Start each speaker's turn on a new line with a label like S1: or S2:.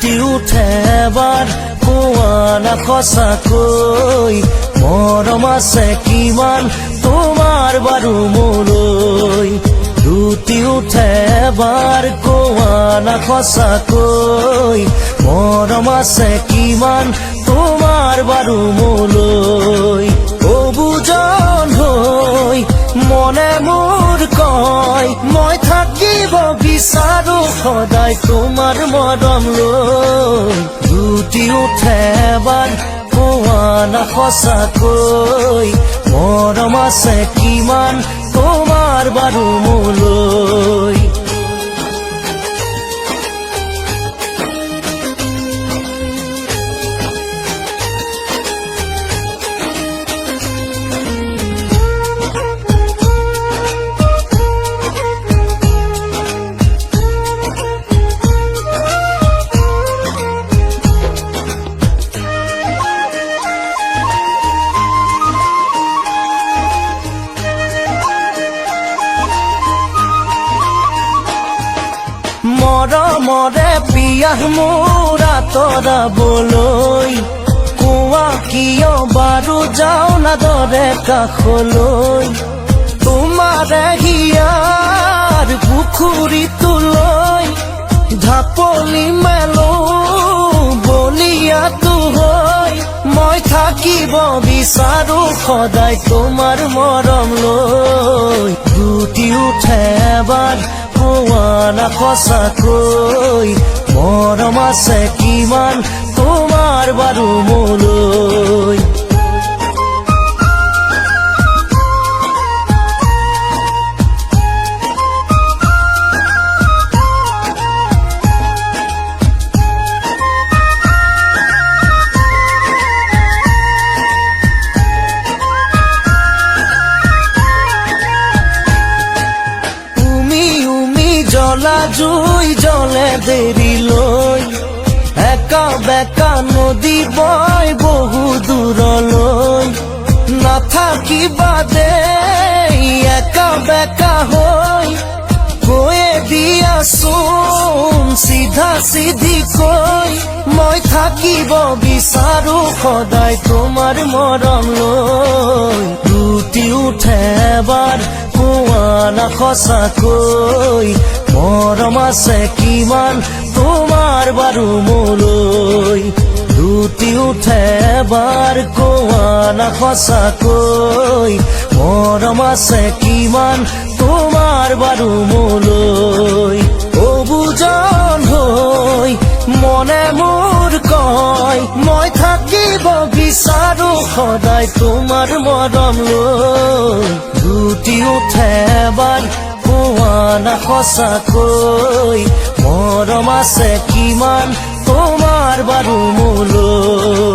S1: লুটি উঠে এবাৰ কোৱা না সঁচাকৈ মৰম আছে কিমান তোমাৰ বাৰু মোলৈ লুটি উঠে এবাৰ কোৱা না সঁচাকৈ মৰম আছে কিমান তোমাৰ বাৰু মোলৈ অবুজন হৈ মনে মোৰ কয় মই থাকিব বিচাৰো সদায় তোমাৰ মৰম লৈ লুটি উঠে এবাৰ কোৱা না সঁচাকৈ মৰম আছে কিমান তোমাৰ বাৰু মোলৈ মৰমৰে পিয়াহ মোৰ আঁতৰাবলৈ কোৱা কিয় বাৰু যাওঁ না দৰে কাষলৈ তোমাৰে হিয়াৰ পুখুৰীটোলৈ ঢাপলি মেলো বলিয়াটো হৈ মই থাকিব বিচাৰো সদায় তোমাৰ মৰম লৈ লুটি উঠে এবাৰ কোৱা না সঁচাকৈ মৰম আছে কিমান তোমাৰ বাৰু মোলৈ জ্বলা জুই জ্বলে দেৰিলৈ একা বেকা নদী বয় বহু দূৰলৈ নাথাকিবা দেই একা বেকা হৈ গৈয়ে দিয়াচোন চিধা চিধিকৈ মই থাকিব বিচাৰো সদায় তোমাৰ মৰম লৈ লুটি উঠে এবাৰ কোৱা না সঁচাকৈ মৰম আছে কিমান তোমাৰ বাৰু মোলৈ লুটি উঠে এবাৰ কোৱা না সঁচাকৈ মৰম আছে কিমান তোমাৰ বাৰু মোলৈ অবুজন হৈ মনে মোৰ কয় মই থাকিব বিচাৰো সদায় তোমাৰ মৰম লৈ লুটি উঠে এবাৰ কোৱা না সঁচাকৈ মৰম আছে কিমান তোমাৰ বাৰু মোলৈ